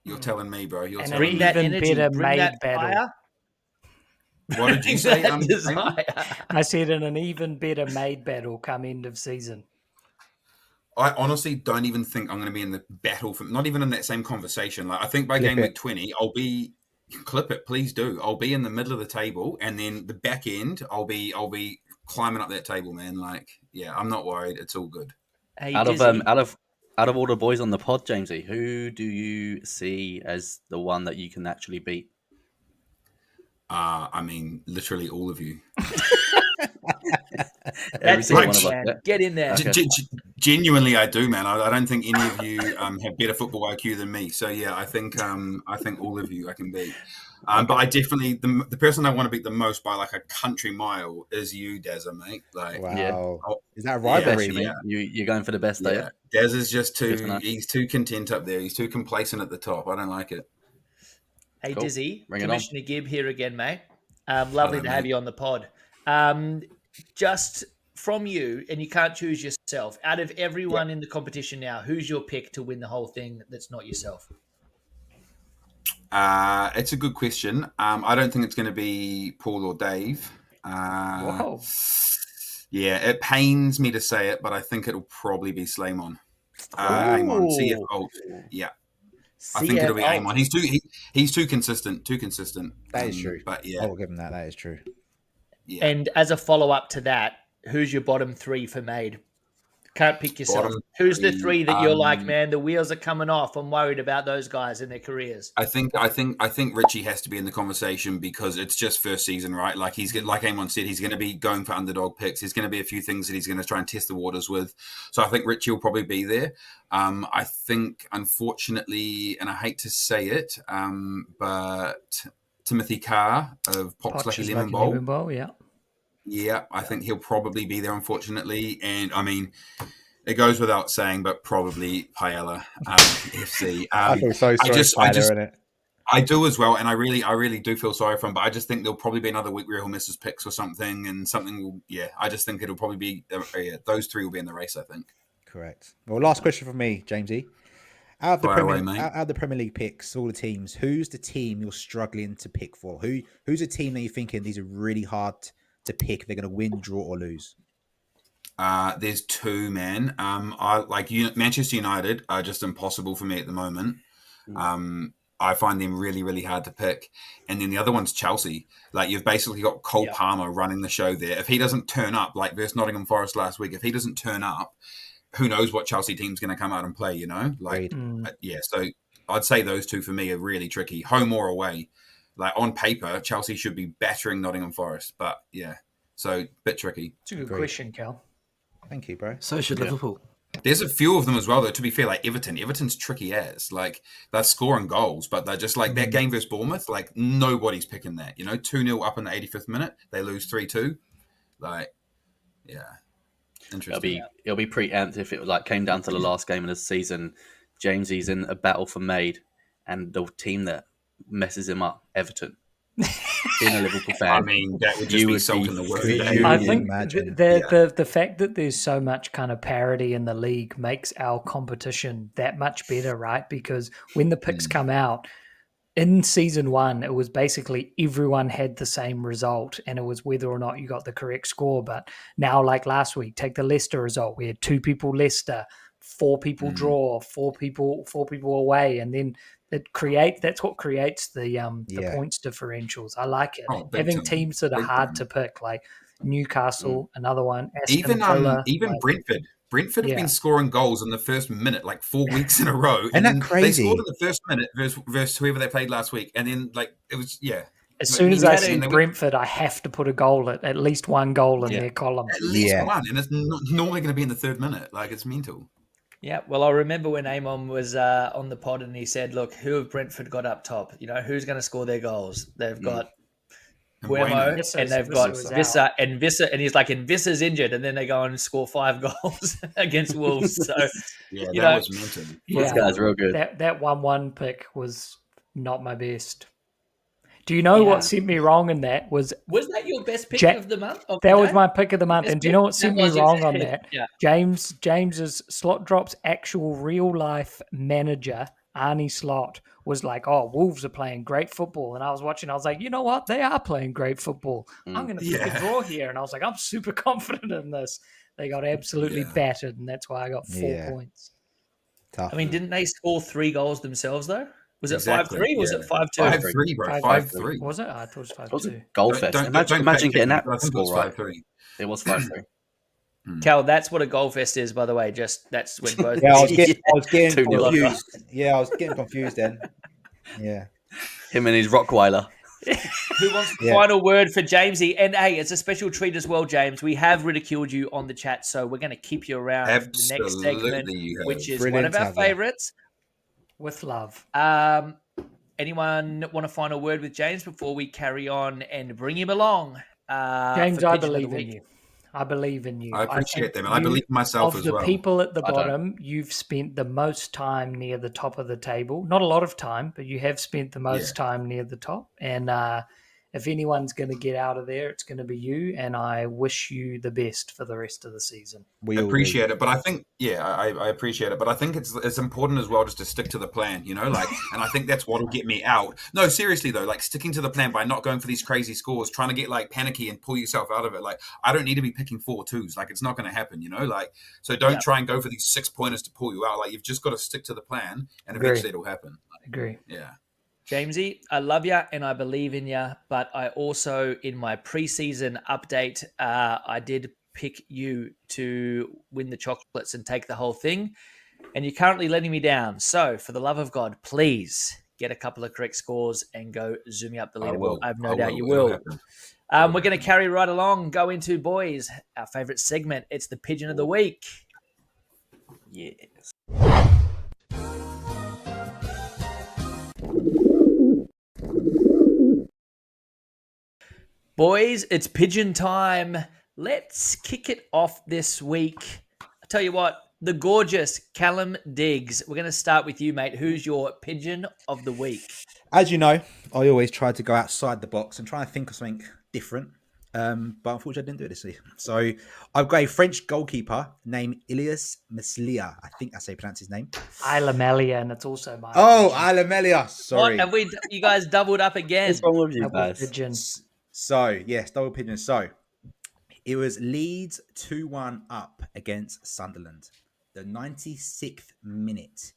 You're telling me, bro. You're And telling an me. even better bring Maid that battle. fire. What did you say? Desire. I said in an even better Maid battle come end of season. I honestly don't even think I'm going to be in the battle for, not even in that same conversation. Like I think by game week 20, I'll be clip it, please do. I'll be in the middle of the table, and then the back end, I'll be climbing up that table, man. Like, yeah, I'm not worried. It's all good. Hey, out of all the boys on the pod, Jamesy, who do you see as the one that you can actually beat? I mean, literally all of you. That's Every it, single man. Get in there. Okay. Genuinely, I do, man. I don't think any of you have better football IQ than me. So yeah, I think all of you I can beat. But I definitely the person I want to beat the most by like a country mile is you, Dazza, mate. Like, wow, oh, is that a rivalry? Yeah. You're going for the best, are you? Daz is just he's too content up there. He's too complacent at the top. I don't like it. Hey, Cool. Dizzy, Bring it Commissioner Gibb here again, mate. Lovely to have you on the pod. Just from you, and you can't choose yourself, out of everyone in the competition now, who's your pick to win the whole thing that's not yourself? It's a good question. I don't think it's going to be Paul or Dave. Whoa. Yeah, it pains me to say it, but I think it'll probably be Slaymon. Amon, CF Alt. Yeah. I think it'll be Amon. He's too consistent. That is true. But yeah, I'll give him that. That is true. Yeah. And as a follow-up to that, who's your bottom 3 for Maid? Can't pick yourself. Who's the 3 that you're like, man, the wheels are coming off. I'm worried about those guys and their careers. I think Richie has to be in the conversation because it's just first season, right? Like like Amon said, he's going to be going for underdog picks. There's going to be a few things that he's going to try and test the waters with. So I think Richie will probably be there. I think, unfortunately, and I hate to say it, but Timothy Carr of Pop's Lucky Lemon Bowl. Yeah, I think he'll probably be there, unfortunately. And I mean, it goes without saying, but probably Paella FC. I feel so sorry for Paella, innit? I do as well, and I really do feel sorry for him. But I just think there'll probably be another week where he'll miss his picks or something, and something will. Yeah, I just think it'll probably be those 3 will be in the race. I think. Correct. Well, last question from me, Jamesy. Out of the Premier League picks, all the teams, who's the team you're struggling to pick for? Who's a team that you're thinking these are really hard to pick? They're going to win, draw, or lose. There's 2, man. I like Manchester United are just impossible for me at the moment. I find them really, really hard to pick. And then the other one's Chelsea. Like you've basically got Cole Palmer running the show there. If he doesn't turn up, like versus Nottingham Forest last week, if he doesn't turn up, who knows what Chelsea team's going to come out and play? You know, like So I'd say those 2 for me are really tricky, home or away. Like on paper, Chelsea should be battering Nottingham Forest, but yeah, so a bit tricky. It's a good question, Cal. Thank you, bro. So should Liverpool. There's a few of them as well, though. To be fair, like Everton's tricky as. Like they're scoring goals, but they're just like that game versus Bournemouth. Like nobody's picking that. You know, 2-0 up in the 85th minute, they lose 3-2. Like, yeah, interesting. It'll be pretty amped if it like came down to the last game of the season. Jamesy's in a battle for Maid, and the team that messes him up, Everton. Being a Liverpool fan, I mean, that would just be salt in the wound. I think the fact that there's so much kind of parity in the league makes our competition that much better, right? Because when the picks come out in season 1, it was basically everyone had the same result, and it was whether or not you got the correct score. But now, like last week, take the Leicester result. We had 2 people Leicester, 4 people draw, 4 people away, and then that's what creates the points differentials. I like it. Having teams that are hard to pick, like Newcastle, another one, Aston Villa, even Brentford. Brentford have been scoring goals in the first minute, like 4 weeks in a row. Isn't that crazy? They scored in the first minute versus whoever they played last week. And then, like, it was, As soon as I see Brentford, I have to put a goal at least one goal in their column. At least one. And it's not normally going to be in the third minute. Like, it's mental. Yeah, well, I remember when Amon was on the pod and he said, look, who have Brentford got up top? You know, who's going to score their goals? They've got Buemo, and they've got Visser, and he's like, and Visser's injured, and then they go and score 5 goals against Wolves. So, that was mental. This guy's real good. That 1-1 pick was not my best. Do you know what sent me wrong in that? Was that your best pick of the month? That was my pick of the month. And do you know what sent me wrong on that? Yeah. James's Slot Drop's actual real life manager, Arnie Slot, was like, oh, Wolves are playing great football. And I was watching, I was like, you know what? They are playing great football. I'm going to pick a draw here. And I was like, I'm super confident in this. They got absolutely battered, and that's why I got 4 points. Tough. I mean, didn't they score 3 goals themselves, though? Was it 5-3? Was it 5-2? 5-3, bro. 5-3. Was it? I thought it was 5-2. It was a goal fest. Imagine getting that score right. It was 5-3. Cal, that's what a goal fest is, by the way. That's when both. I was getting confused. Yeah, I was getting confused then. Yeah. Him and his Rockweiler. Who wants the final word for Jamesy? And hey, it's a special treat as well, James. We have ridiculed you on the chat, so we're going to keep you around for the next segment, which is one of our favorites. With love. Anyone want a final word with James before we carry on and bring him along? James, I believe in you. I believe in you. I appreciate them, and I believe in myself as well. Of the people at the bottom, you've spent the most time near the top of the table. Not a lot of time, but you have spent the most time near the top. And if anyone's going to get out of there, it's going to be you. And I wish you the best for the rest of the season. We appreciate it, but I think, I appreciate it, but I think it's important as well just to stick to the plan, you know, like, and I think that's what'll get me out. No, seriously though, like sticking to the plan by not going for these crazy scores, trying to get like panicky and pull yourself out of it. Like, I don't need to be picking 4-2s. Like, it's not going to happen, you know, like, so don't try and go for these 6-pointers to pull you out. Like, you've just got to stick to the plan, and eventually it'll happen. Agree. Yeah. Jamesy, I love you and I believe in you, but I also, in my preseason update, I did pick you to win the chocolates and take the whole thing, and you're currently letting me down. So, for the love of God, please get a couple of correct scores and go zoom me up the leaderboard. I have no doubt you will. We're going to carry right along, go into, boys, our favorite segment. It's the Pigeon of the Week. Yes. Boys, it's Pigeon time. Let's kick it off this week. I tell you what, the gorgeous Callum Diggs. We're going to start with you, mate. Who's your Pigeon of the Week? As you know, I always try to go outside the box and try and think of something different. But unfortunately, I didn't do it this week. So I've got a French goalkeeper named Ilias Meslia. I think that's how you pronounce his name. Ilamelia, and it's also my. Oh, Ilamelia. Sorry. What? Have you guys doubled up again? What's wrong with you guys? Pigeons. So, yes, double pigeon. So, it was Leeds 2-1 up against Sunderland. The 96th minute.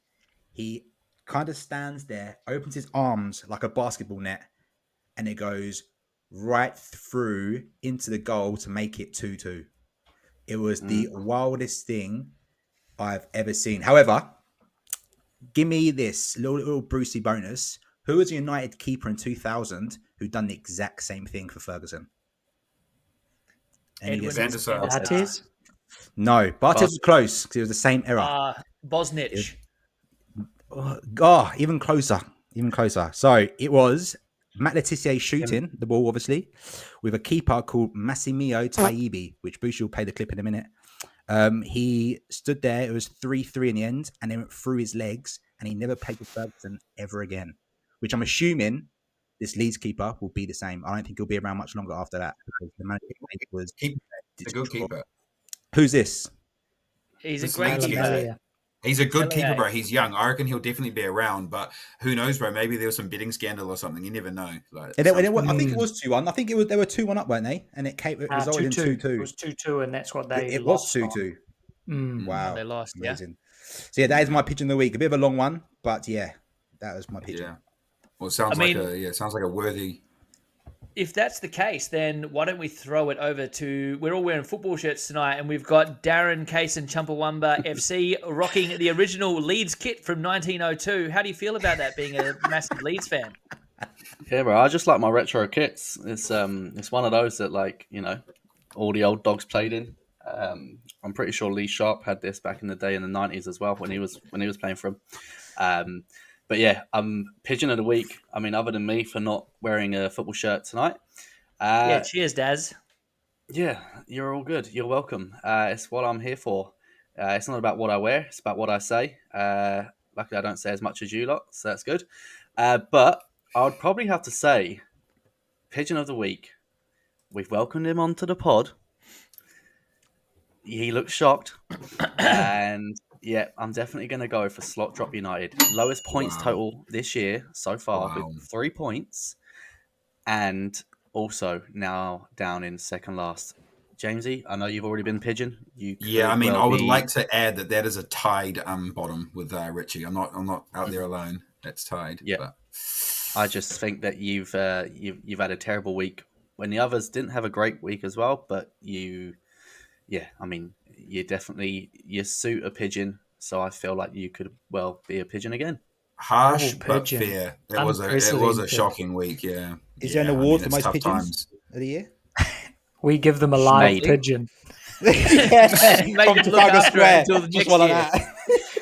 He kind of stands there, opens his arms like a basketball net, and it goes right through into the goal to make it 2-2. It was the wildest thing I've ever seen. However, give me this little Brucey bonus. Who was a United keeper in 2000 who done the exact same thing for Ferguson? Bartes? No, Bartes was close because it was the same era. Bosnich. Even closer. So it was Matt Letizia shooting the ball, obviously, with a keeper called Massimio Taibi, which Bruce will play the clip in a minute. He stood there. It was 3-3 in the end, and it went through his legs, and he never played with Ferguson ever again, which I'm assuming this Leeds keeper will be the same. I don't think he'll be around much longer after that because the manager was a good keeper. Who's this? He's a great keeper. He's a good keeper, bro. He's young. I reckon he'll definitely be around, but who knows, bro? Maybe there was some betting scandal or something. You never know. Like, I think it was 2-1. I think they were 2-1 up, weren't they? And it resulted in 2-2. It was 2-2, and that's what they It was 2-2. Wow. They lost, amazing. So yeah, that is my pigeon of the week. A bit of a long one, but yeah, that was my pigeon. Yeah. Well, it sounds like a worthy if that's the case, then why don't we throw it over to... We're all wearing football shirts tonight, and we've got Darren Case and Chumpawamba FC rocking the original Leeds kit from 1902. How do you feel about that, being a massive Leeds fan? Yeah, bro. I just like my retro kits. It's one of those that, like, all the old dogs played in. I'm pretty sure Lee Sharp had this back in the day in the 90s as well when he was playing for him. But yeah, Pigeon of the week. I mean, other than me for not wearing a football shirt tonight. Cheers, Daz. Yeah, you're all good. You're welcome. It's what I'm here for. It's not about what I wear. It's about what I say. Luckily, I don't say as much as you lot, so that's good. But I would probably have to say Pigeon of the week. We've welcomed him onto the pod. He looks shocked. And yeah, I'm definitely going to go for Slot Drop United. Lowest points total this year so far with 3 points. And also now down in second last. Jamesy, I know you've already been Pigeon. I would like to add that is a tied bottom with Richie. I'm not out there alone. It's tied. Yeah. But... I just think that you've had a terrible week when the others didn't have a great week as well, but you suit a Pigeon, so I feel like you could be a Pigeon again. Harsh but fair. It was a shocking week. Yeah. Is there an award for most Pigeons of the year? We give them a live Pigeon. Make it look after it until the next year.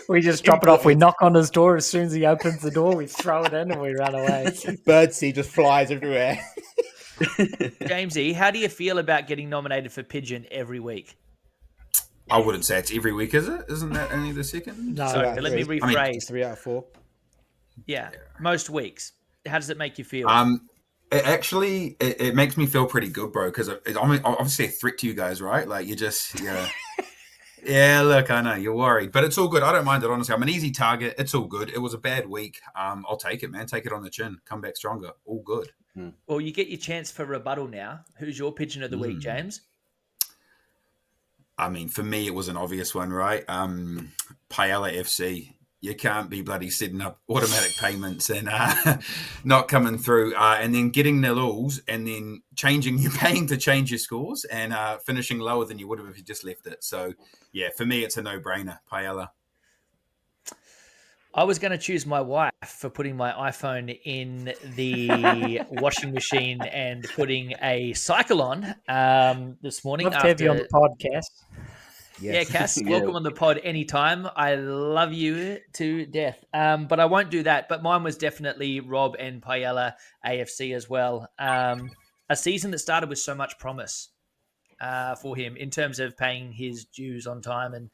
We just drop it off. We knock on his door. As soon as he opens the door, we throw it in and we run away. Birdseed just flies everywhere. Jamesy, how do you feel about getting nominated for Pigeon every week? I wouldn't say it's every week, is it? Isn't that only the second? No, let me rephrase. 3 out of 4. Yeah, most weeks. How does it make you feel? It makes me feel pretty good, bro, because it's obviously a threat to you guys, right? Like, you just, yeah, look, I know, you're worried, but it's all good. I don't mind it, honestly. I'm an easy target. It's all good. It was a bad week. I'll take it, man. Take it on the chin. Come back stronger. All good. Well, you get your chance for rebuttal now. Who's your Pigeon of the week, James? I mean, for me, it was an obvious one, right? Paella FC. You can't be bloody setting up automatic payments and not coming through, and then getting nil-alls and then paying to change your scores and finishing lower than you would have if you just left it. So, yeah, for me, it's a no-brainer, Paella. I was going to choose my wife for putting my iPhone in the washing machine and putting a cycle on this morning. Love to have you on the podcast. Yes. Yeah, Cass, welcome on the pod anytime. I love you to death. But I won't do that. But mine was definitely Rob and Paella AFC as well. A season that started with so much promise for him in terms of paying his dues on time and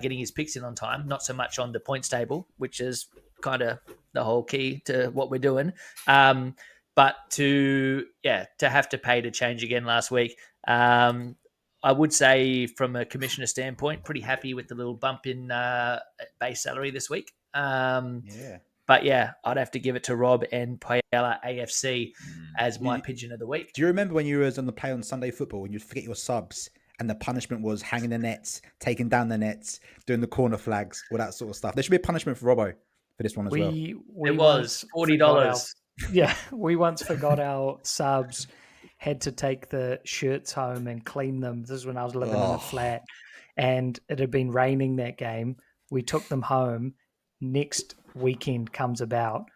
getting his picks in on time. Not so much on the points table, which is kind of the whole key to what we're doing. But to have to pay to change again last week. I would say from a commissioner standpoint, pretty happy with the little bump in base salary this week. But yeah, I'd have to give it to Rob and Paella AFC as my Pigeon of the week. Do you remember when you were on the Play on Sunday Football when you'd forget your subs and the punishment was hanging the nets, taking down the nets, doing the corner flags, all that sort of stuff? There should be a punishment for Robbo for this one as well. It was $40. Yeah, we once forgot our subs. Had to take the shirts home and clean them. This is when I was living in a flat and it had been raining that game. We took them home. Next weekend comes about.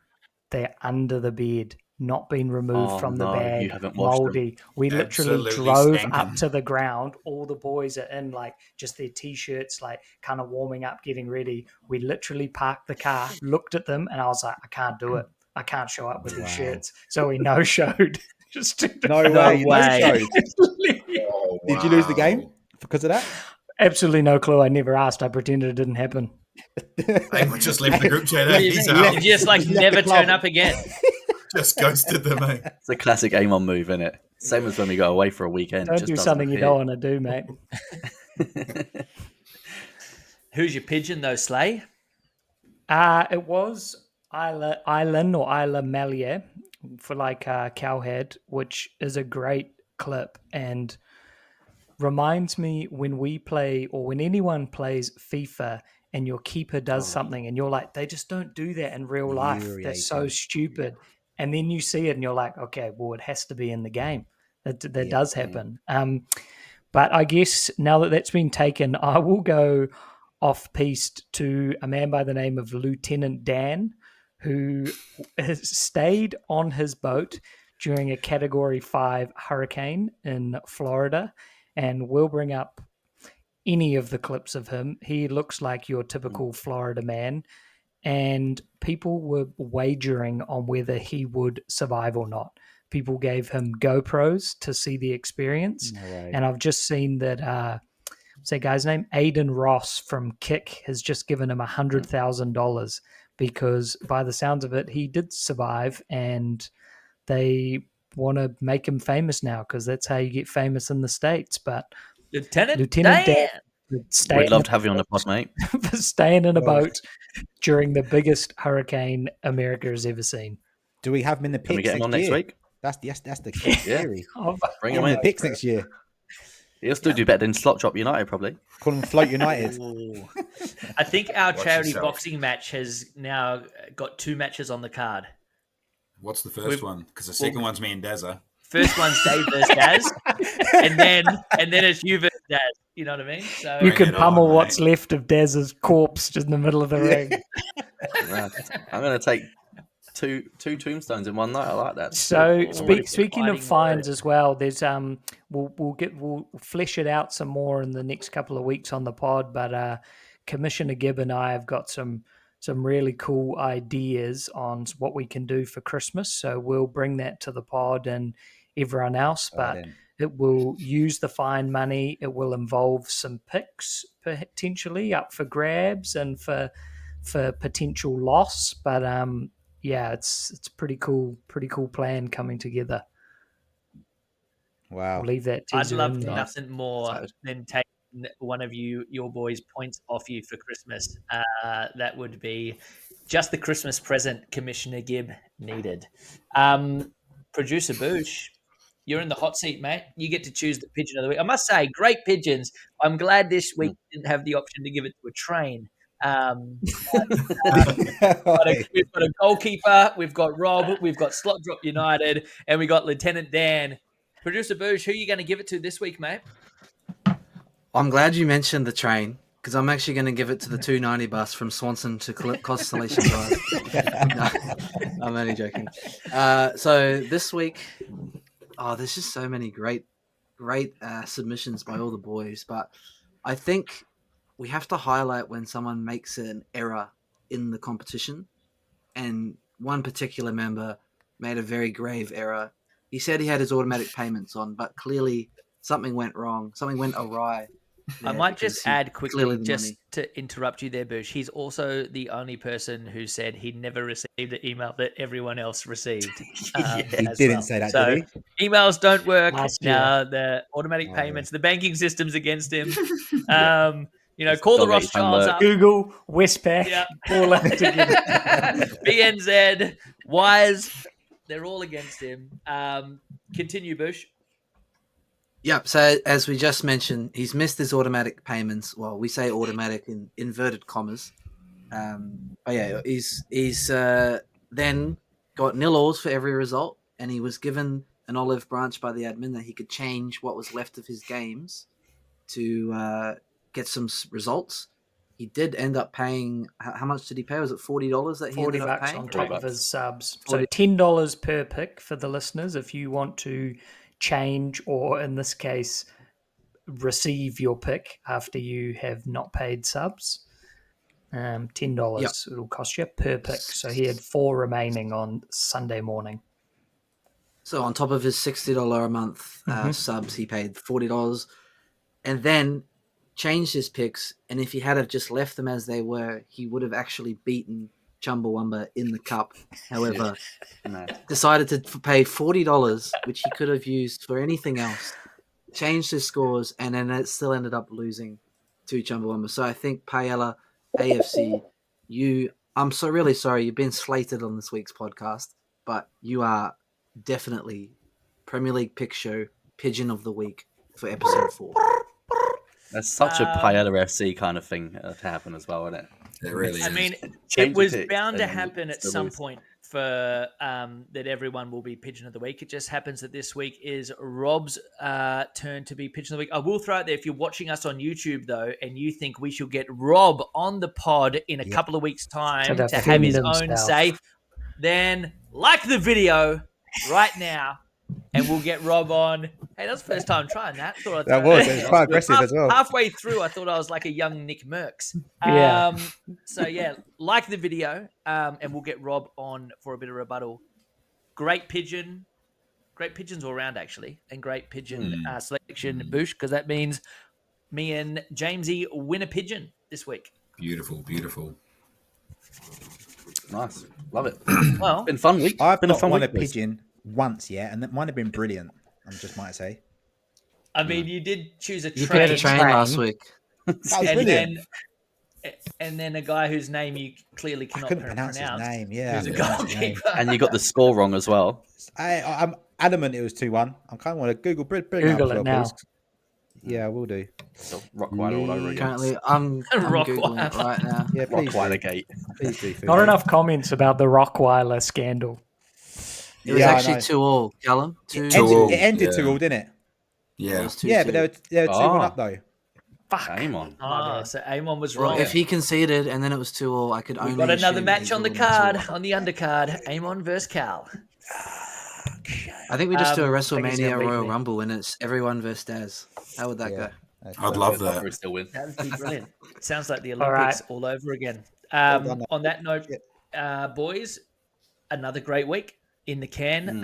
They're under the bed, not been removed from the bag, moldy. We literally drove up to the ground. All the boys are in like just their t-shirts, like kind of warming up, getting ready. We literally parked the car, looked at them, and I was like, I can't do it. I can't show up with these shirts. So we no-showed. No way. Did you lose the game because of that? Absolutely no clue. I never asked. I pretended it didn't happen. They just left the group chat. You just never turn up again. Just ghosted them, mate. It's a classic Amon move, isn't it? Same as when we go away for a weekend. Don't do something you don't want to do, mate. Who's your Pigeon though, Slay? It was Isla Melier for Cowhead, which is a great clip and reminds me when we play or when anyone plays FIFA and your keeper does something and you're like, they just don't do that in real life. That's so stupid. and then you see it and you're like, okay, well, it has to be in the game. That does happen. But I guess now that that's been taken, I will go off-piste to a man by the name of Lieutenant Dan, who has stayed on his boat during a Category 5 hurricane in Florida, and we'll bring up any of the clips of him. He looks like your typical Florida man, and people were wagering on whether he would survive or not. People gave him GoPros to see the experience. Right. And I've just seen that, say guy's name, Aiden Ross from Kick has just given him $100,000 because by the sounds of it, he did survive, and they want to make him famous now because that's how you get famous in the States. But Lieutenant Dan. We'd love to have you on the pod, mate. For staying in a boat during the biggest hurricane America has ever seen. Do we have him in the picks? Can we get him on next week? That's the key theory. Bring him in the picks next year. He'll still do better than Slot Drop United, probably. Call him Float United. I think our charity boxing match has now got 2 matches on the card. What's the first one? Because the second one's me and Dazza. First one's Dave versus Daz, and then it's you versus Daz. You know what I mean? So you can pummel what's left of Daz's corpse just in the middle of the ring. I'm going to take two tombstones in one night. I like that. So speaking of fines as well, there's we'll flesh it out some more in the next couple of weeks on the pod. But Commissioner Gibb and I have got some really cool ideas on what we can do for Christmas. So we'll bring that to the pod and everyone else. But it will use the fine money. It will involve some picks potentially up for grabs and for potential loss. But it's pretty cool plan coming together. Wow. I'll leave that to I'd love nothing more than taking one of your boys' points off you for Christmas. That would be just the Christmas present Commissioner Gibb needed. Producer Boosh, you're in the hot seat, mate. You get to choose the pigeon of the week. I must say, great pigeons. I'm glad this week didn't have the option to give it to a train. We've got a goalkeeper, we've got Rob, we've got Slot Drop United, and we got Lieutenant Dan. Producer Boosh, who are you going to give it to this week, mate? I'm glad you mentioned the train because I'm actually going to give it to the 290 bus from Swanson to Constellation Drive. No, I'm only joking. So this week, there's just so many great submissions by all the boys, but I think we have to highlight when someone makes an error in the competition, and one particular member made a very grave error. He said he had his automatic payments on, but clearly something went wrong. Something went awry. I might just add quickly, just to interrupt you there, Bush. He's also the only person who said he never received the email that everyone else received. He didn't say that, did he? Emails don't work now. The automatic payments, the banking system's against him. Call the Rothschilds up. Google, Westpac, all out together. BNZ, Wise, they're all against him. Continue, Bush. Yep. So as we just mentioned, he's missed his automatic payments. Well, we say automatic in inverted commas. He's then got 0-alls for every result, and he was given an olive branch by the admin that he could change what was left of his games to get some results. He did end up paying. How much did he pay? Was it $40 that he ended up paying? $40 on top of his subs. So $10 per pick for the listeners if you want to change, or in this case, receive your pick after you have not paid subs. $10 it'll cost you per pick. So he had 4 remaining on Sunday morning. So on top of his $60 a month subs, he paid $40, and then changed his picks. And if he had have just left them as they were, he would have actually beaten Chumbawamba in the cup. However, decided to pay $40, which he could have used for anything else, changed his scores, and then it still ended up losing to Chumbawamba. So I think Paella, AFC, I'm so really sorry you've been slated on this week's podcast, but you are definitely Premier League Pick Show Pigeon of the Week for episode 4. That's such a Paella FC kind of thing to happen as well, isn't it? It really is. I mean, Change it was the pick, bound to and then happen at still some lose. point for that everyone will be Pigeon of the Week. It just happens that this week is Rob's turn to be Pigeon of the Week. I will throw out there, if you're watching us on YouTube, though, and you think we should get Rob on the pod in a couple of weeks' time to have defend his own himself. say, then like the video right now, and we'll get Rob on. Hey, that's the first time trying that. Thought That was. It was quite aggressive as well. Halfway through, I thought I was like a young Nick Merckx. Yeah. So yeah, like the video, and we'll get Rob on for a bit of rebuttal. Great pigeons all around actually, and great pigeon selection, Boosh, because that means me and Jamesy win a pigeon this week. Beautiful. Nice, love it. Well, Been a fun week. I've been a not fun won a week, boys. pigeon once yet, and that might have been brilliant. I just might say. I mean, you did choose a You train, picked a train last week. That was and brilliant. then a guy whose name you clearly I cannot couldn't pronounce his name. Yeah, who's a I couldn't pronounce his name. goalkeeper. And you got the score wrong as well. I'm adamant it was 2-1. I'm kind of want to Google Google it now. please. Yeah, I will do. So Rockweiler all over again. Currently, I'm Googling it right now. Yeah, please. Rockweiler gate. Please do. Not enough comments about the Rockweiler scandal. It was actually 2-2, Callum. It 2-2, ended yeah. 2-2, didn't it? Yeah. Yeah, but they were 2-1 up though. Fuck. Amon. So Amon was Well, wrong. if he conceded and then it was 2-2, I could only. We've got another assume match he on the would card, win 2-1. on the undercard. Amon versus Cal. I think we just do a I think he's WrestleMania gonna beat Royal me. Rumble and it's everyone versus Daz. How would that go? I'd love Probably that. still win. That would be brilliant. Sounds like the All right. Olympics all over again. done. On that note, boys, another great week in the can.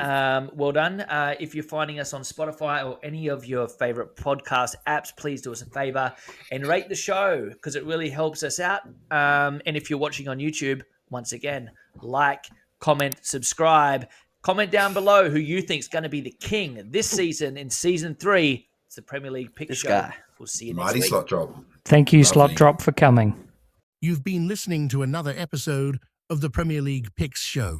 Well done. If you're finding us on Spotify or any of your favorite podcast apps, please do us a favor and rate the show because it really helps us out. And if you're watching on YouTube, once again, like, comment, subscribe. Comment down below who you think is going to be the king this season in season 3. It's the Premier League Pick This Show. guy. We'll see you next Mighty week. slot drop. Thank you, Slot Lovely. Drop, for coming. You've been listening to another episode of the Premier League Picks Show.